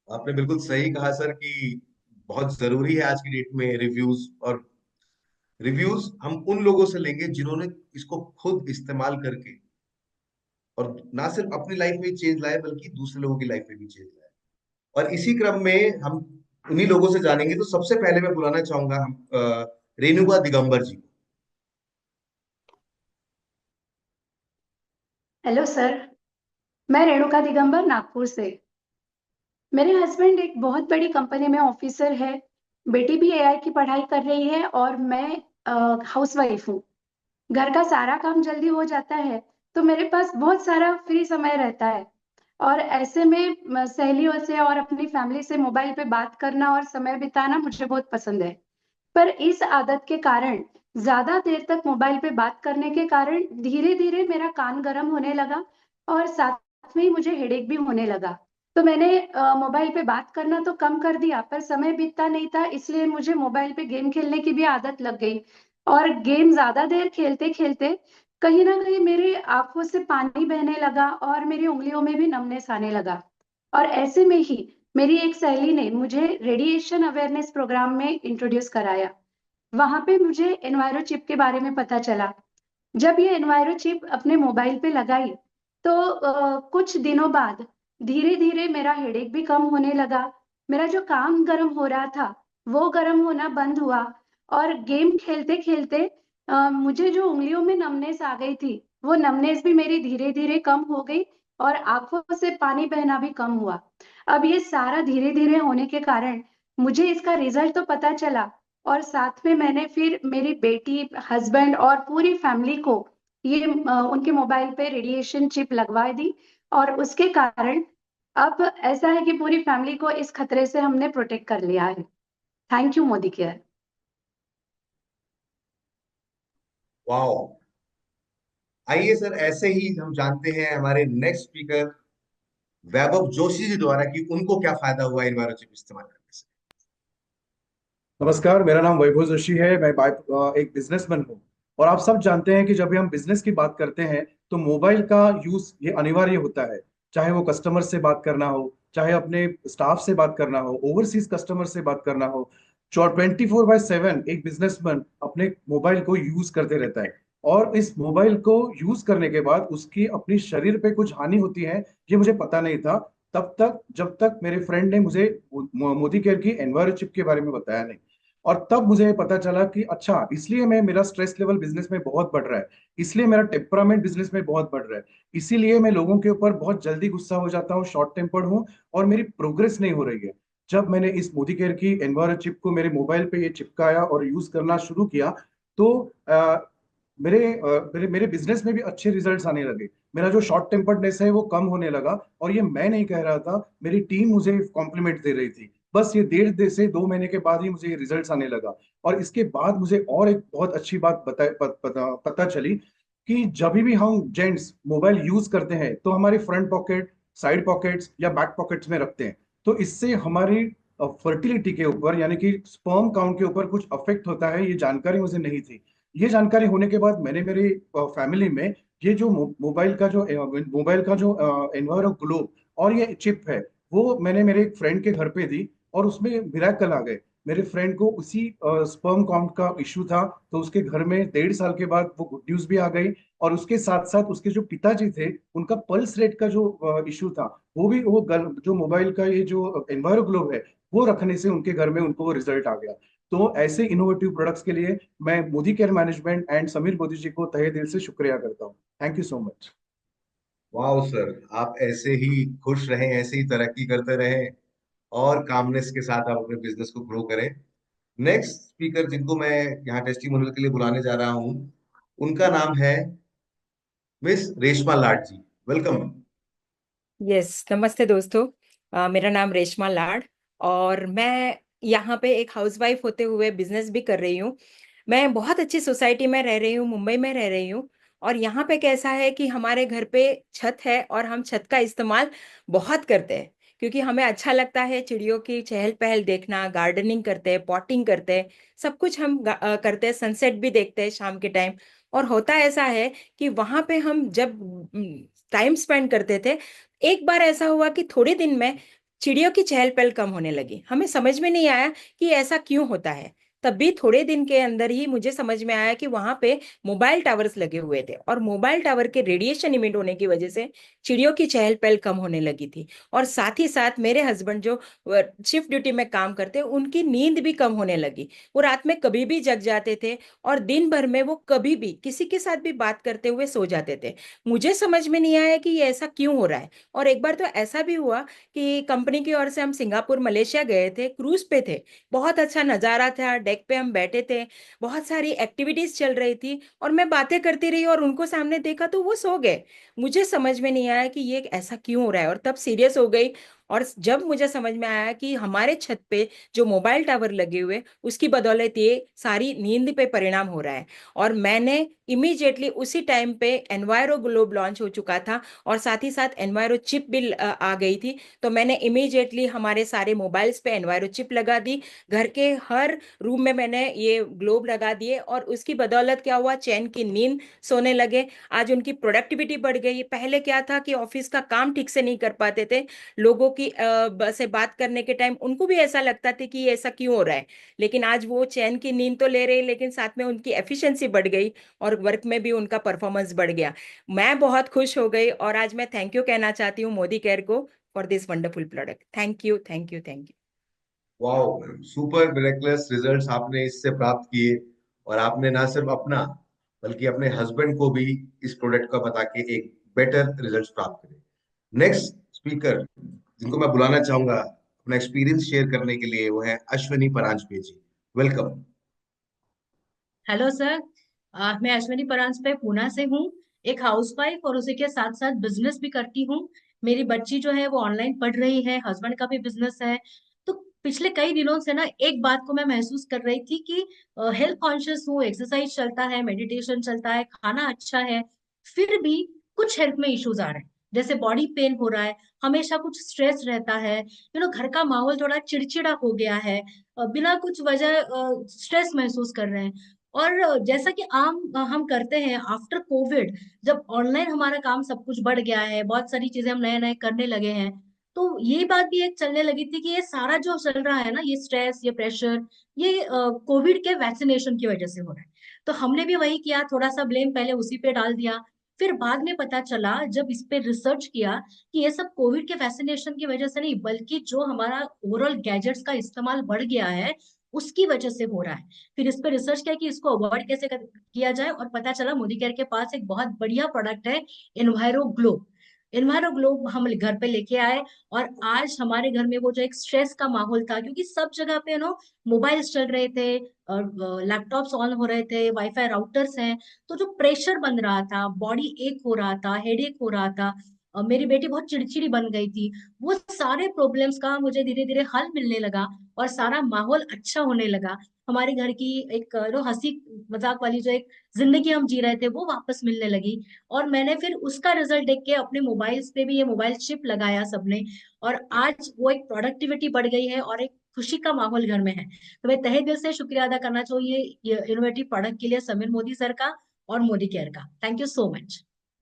आपने बिल्कुल सही कहा सर कि बहुत जरूरी है आज की डेट में रिव्यूज। और रिव्यूज हम उन लोगों से लेंगे जिन्होंने इसको खुद इस्तेमाल करके और ना सिर्फ अपनी लाइफ में चेंज लाए बल्कि दूसरे लोगों की लाइफ में भी चेंज लाए। और इसी क्रम में हम उन्हीं लोगों से जानेंगे। तो सबसे पहले मैं बुलाना चाहूंगा हम रेणुका दिगंबर जी को। Hello sir. मैं रेणुका दिगंबर नागपुर से। मेरे हस्बैंड एक बहुत बड़ी कंपनी में ऑफिसर है। बेटी भी एआई की पढ़ाई कर रही है और मैं हाउसवाइफ हूँ। घर का सारा काम जल्दी हो जाता है, तो मेरे पास बहुत सारा फ्री समय रहता है। और ऐसे में सहेलियों से और अपनी फैमिली से मोबाइल पे बात करना और समय बिताना मुझे बहुत पसंद है। पर इस आदत के कारण, ज्यादा देर तक मोबाइल पे बात करने के कारण धीरे धीरे मेरा कान गर्म होने लगा और साथ में ही मुझे हेडेक भी होने लगा। तो मैंने मोबाइल पे बात करना तो कम कर दिया, पर समय बीतता नहीं था, इसलिए मुझे मोबाइल पे गेम खेलने की भी आदत लग गई। और गेम ज्यादा देर खेलते खेलते कहीं ना कहीं मेरी आंखों से पानी बहने लगा और मेरी उंगलियों में भी नमनेस आने लगा। और ऐसे में ही मेरी एक सहेली ने मुझे रेडिएशन अवेयरनेस प्रोग्राम में इंट्रोड्यूस कराया। वहां पे मुझे एनवायरो चिप के बारे में पता चला। जब ये एनवायरो चिप अपने मोबाइल पे लगाई, तो कुछ दिनों बाद धीरे धीरे मेरा हेडेक भी कम होने लगा। मेरा जो काम गर्म हो रहा था वो गर्म होना बंद हुआ। और गेम खेलते खेलते मुझे जो उंगलियों में नमनेस आ गई थी, वो नमनेस भी मेरी धीरे धीरे कम हो गई और आंखों से पानी बहना भी कम हुआ। अब ये सारा धीरे धीरे होने के कारण मुझे इसका रिजल्ट तो पता चला, और साथ में मैंने फिर मेरी बेटी, हस्बैंड और पूरी फैमिली को ये उनके मोबाइल पे रेडिएशन चिप लगवा दी। और उसके कारण अब ऐसा है कि पूरी फैमिली को इस खतरे से हमने प्रोटेक्ट कर लिया है। Thank you Modi care. वाह। आइए सर, ऐसे ही हम जानते हैं हमारे नेक्स्ट स्पीकर वैभव जोशी जी द्वारा कि उनको क्या फायदा हुआ एनवायरनमेंट चिप इस्तेमाल करने से। नमस्कार, मेरा नाम वैभव जोशी है। मैं एक बिजनेसमैन हूँ। और आप सब जानते हैं कि जब भी हम बिजनेस की बात करते हैं तो मोबाइल का यूज ये अनिवार्य होता है। चाहे वो कस्टमर से बात करना हो, चाहे अपने स्टाफ से बात करना हो, ओवरसीज कस्टमर से बात करना हो। 24/7 एक बिजनेसमैन अपने मोबाइल को यूज करते रहता है। और इस मोबाइल को यूज करने के बाद उसकी अपनी शरीर पे कुछ हानि होती है, ये मुझे पता नहीं था तब तक, जब तक मेरे फ्रेंड ने मुझे मोदी केयर की एनवायरो चिप के बारे में बताया नहीं। और तब मुझे पता चला कि अच्छा, इसलिए मैं मेरा स्ट्रेस लेवल बिजनेस में बहुत बढ़ रहा है, इसलिए मेरा टेम्परामेंट बिजनेस में बहुत बढ़ रहा है, इसीलिए मैं लोगों के ऊपर बहुत जल्दी गुस्सा हो जाता हूँ, शॉर्ट टेम्पर्ड हूँ और मेरी प्रोग्रेस नहीं हो रही है। जब मैंने इस मोदी केयर की एनवायरो चिप को मेरे मोबाइल पे ये चिपकाया और यूज करना शुरू किया, तो मेरे मेरे बिजनेस में भी अच्छे रिजल्ट्स आने लगे। मेरा जो शॉर्ट टेम्पर्डनेस है वो कम होने लगा। और ये मैं नहीं कह रहा था, मेरी टीम मुझे कॉम्प्लीमेंट दे रही थी। बस ये 1.5 से 2 महीने के बाद ही मुझे ये रिजल्ट्स आने लगा। और इसके बाद मुझे और एक बहुत अच्छी बात पता चली कि जब भी हम जेंट्स मोबाइल यूज करते हैं तो हमारे फ्रंट पॉकेट, साइड पॉकेट्स या बैक पॉकेट्स में रखते हैं, तो इससे हमारी फर्टिलिटी के ऊपर, यानी कि स्पर्म काउंट के ऊपर कुछ अफेक्ट होता है। ये जानकारी मुझे नहीं थी। ये जानकारी होने के बाद मैंने मेरी फैमिली में ये जो मोबाइल का जो एनवायरो ग्लोब और ये चिप है, वो मैंने मेरे एक फ्रेंड के घर पे दी। और उसमें मिराकल आ गए। मेरे फ्रेंड को उसी स्पर्म काउंट का इशू था, तो उसके घर में 1.5 साल के बाद वो गुड न्यूज भी आ गई। और उसके साथ साथ उसके जो पिताजी थे, उनका पल्स रेट का जो इशू था, वो भी जो मोबाइल का ये जो एनवायरो ग्लोब है, वो रखने से उनके घर में उनको वो रिजल्ट आ गया। तो ऐसे इनोवेटिव प्रोडक्ट्स के लिए मैं Modi care management and Sameer Modi ji को तहे दिल से शुक्रिया करता हूँ। Thank you so much. वाह सर, आप ऐसे ही खुश रहें, ऐसे ही तरक्की करते रहें और कामनेस के साथ आप अपने बिजनेस को ग्रो करें। नेक्स्ट स्पीकर जिनको मैं यहाँ टेस्टिमोनियल के लिए बुलाने जा रहा हूँ, उनका नाम है मिस रेशमा लाड जी। वेलकम। यस, नमस्ते दोस्तों। मेरा नाम रेशमा लाड, और मैं यहाँ पे एक हाउसवाइफ होते हुए बिजनेस भी कर रही हूँ। मैं बहुत अच्छी सोसाइटी में रह रही हूँ, मुंबई में रह रही हूँ। और यहाँ पे कैसा है कि हमारे घर पे छत है और हम छत का इस्तेमाल बहुत करते हैं, क्योंकि हमें अच्छा लगता है चिड़ियों की चहल पहल देखना। गार्डनिंग करते हैं, पॉटिंग करते हैं, सब कुछ हम करते हैं। सनसेट भी देखते हैं शाम के टाइम। और होता ऐसा है कि वहां पे हम जब टाइम स्पेंड करते थे, एक बार ऐसा हुआ कि थोड़े दिन में चिड़ियों की चहल पहल कम होने लगी। हमें समझ में नहीं आया कि ऐसा क्यों होता है। तब भी थोड़े दिन के अंदर ही मुझे समझ में आया कि वहां पे मोबाइल टावर्स लगे हुए थे, और मोबाइल टावर के रेडिएशन इमिट होने की वजह से चिड़ियों की चहल पहल कम होने लगी थी। और साथ ही साथ मेरे हस्बैंड जो शिफ्ट ड्यूटी में काम करते, उनकी नींद भी कम होने लगी। वो रात में कभी भी जग जाते थे, और दिन भर में वो कभी भी किसी के साथ भी बात करते हुए सो जाते थे। मुझे समझ में नहीं आया कि ये ऐसा क्यों हो रहा है। और एक बार तो ऐसा भी हुआ कि कंपनी की ओर से हम सिंगापुर मलेशिया गए थे, क्रूज पे थे। बहुत अच्छा नज़ारा था, डेक पे हम बैठे थे, बहुत सारी एक्टिविटीज चल रही थी, और मैं बातें करती रही और उनको सामने देखा तो वो सो गए। मुझे समझ में नहीं आया कि ये ऐसा क्यों हो रहा है, और तब सीरियस हो गई। और जब मुझे समझ में आया कि हमारे छत पे जो मोबाइल टावर लगे हुए, उसकी बदौलत ये सारी नींद पे परिणाम हो रहा है। और मैंने इमीडिएटली उसी टाइम पे एनवायरो ग्लोब लॉन्च हो चुका था, और साथ ही साथ एनवायरो चिप भी आ गई थी। तो मैंने इमीडिएटली हमारे सारे मोबाइल्स पे एनवायरो चिप लगा दी। घर के हर रूम में मैंने ये ग्लोब लगा दिए, और उसकी बदौलत क्या हुआ, चैन की नींद सोने लगे। आज उनकी प्रोडक्टिविटी बढ़ गई। पहले क्या था कि ऑफिस का काम ठीक से नहीं कर पाते थे, लोगों की से बात करने के टाइम उनको भी ऐसा लगता था कि ये ऐसा क्यों हो रहा है। लेकिन आज वो चैन की नींद तो ले रहे, लेकिन साथ में उनकी एफिशिएंसी बढ़ गई, और वर्क में भी उनका परफॉर्मेंस बढ़ गया। मैं बहुत खुश हो गई, और आज मैं थैंक यू कहना चाहती हूँ मोदी केयर को for this wonderful product. Thank you, thank you, thank you. Wow, super miracles results आपने इससे प्राप्त किए। और आपने ना सिर्फ अपना बल्कि अपने हस्बैंड को भी इस प्रोडक्ट का बता के एक बेटर रिजल्ट्स प्राप्त करे। नेक्स्ट स्पीकर जिनको मैं बुलाना चाहूंगा अपना एक्सपीरियंस शेयर करने के लिए, वो है अश्विनी परांजपे जी। वेलकम। Hello sir. मैं अश्विनी परांजपे पूना से हूँ। एक हाउसवाइफ और उसी के साथ साथ बिजनेस भी करती हूँ। मेरी बच्ची जो है वो ऑनलाइन पढ़ रही है, हस्बैंड का भी बिजनेस है। तो पिछले कई दिनों से ना एक बात को मैं महसूस कर रही थी कि हेल्थ कॉन्शियस हूँ, एक्सरसाइज चलता है, मेडिटेशन चलता है, खाना अच्छा है, फिर भी कुछ हेल्थ में इश्यूज आ रहे हैं। जैसे बॉडी पेन हो रहा है, हमेशा कुछ स्ट्रेस रहता है, घर का माहौल थोड़ा चिड़चिड़ा हो गया है, बिना कुछ वजह स्ट्रेस महसूस कर रहे हैं। और जैसा कि आम हम करते हैं आफ्टर कोविड, जब ऑनलाइन हमारा काम सब कुछ बढ़ गया है, बहुत सारी चीजें हम नए नए करने लगे हैं, तो ये बात भी एक चलने लगी थी कि ये सारा जो चल रहा है ना, ये स्ट्रेस, ये प्रेशर, ये कोविड के वैक्सीनेशन की वजह से हो रहा है। तो हमने भी वही किया, थोड़ा सा ब्लेम पहले उसी पे डाल दिया। फिर बाद में पता चला जब इस पे रिसर्च किया कि ये सब कोविड के वैक्सीनेशन की वजह से नहीं, बल्कि जो हमारा ओवरऑल गैजेट्स का इस्तेमाल बढ़ गया है, उसकी वजह से हो रहा है। फिर इस पर रिसर्च किया कि इसको अवॉइड कैसे किया जाए, और पता चला मोदी केयर के पास एक बहुत बढ़िया प्रोडक्ट है, एनवायरो ग्लो। एनवायरो ग्लो हम घर पे लेके आए, और आज हमारे घर में वो जो एक स्ट्रेस का माहौल था, क्योंकि सब जगह पे मोबाइल्स चल रहे थे, लैपटॉप्स ऑन हो रहे थे, वाईफाई राउटर्स हैं, तो जो प्रेशर बन रहा था, बॉडी एक हो रहा था, हेडेक हो रहा था, मेरी बेटी बहुत चिड़चिड़ी बन गई थी, वो सारे प्रॉब्लम्स का मुझे धीरे धीरे हल मिलने लगा, और सारा माहौल अच्छा होने लगा। हमारे घर की एक हंसी मजाक वाली जो एक जिंदगी हम जी रहे थे, वो वापस मिलने लगी। और मैंने फिर उसका रिजल्ट देख के अपने मोबाइल्स पे भी ये मोबाइल चिप लगाया सबने, और आज वो एक प्रोडक्टिविटी बढ़ गई है, और एक खुशी का माहौल घर में है। तो मैं तहे दिल से शुक्रिया अदा करना चाहिए ये इनोवेटिव प्रोडक्ट के लिए समीर मोदी सर का और मोदी केयर का। Thank you so much.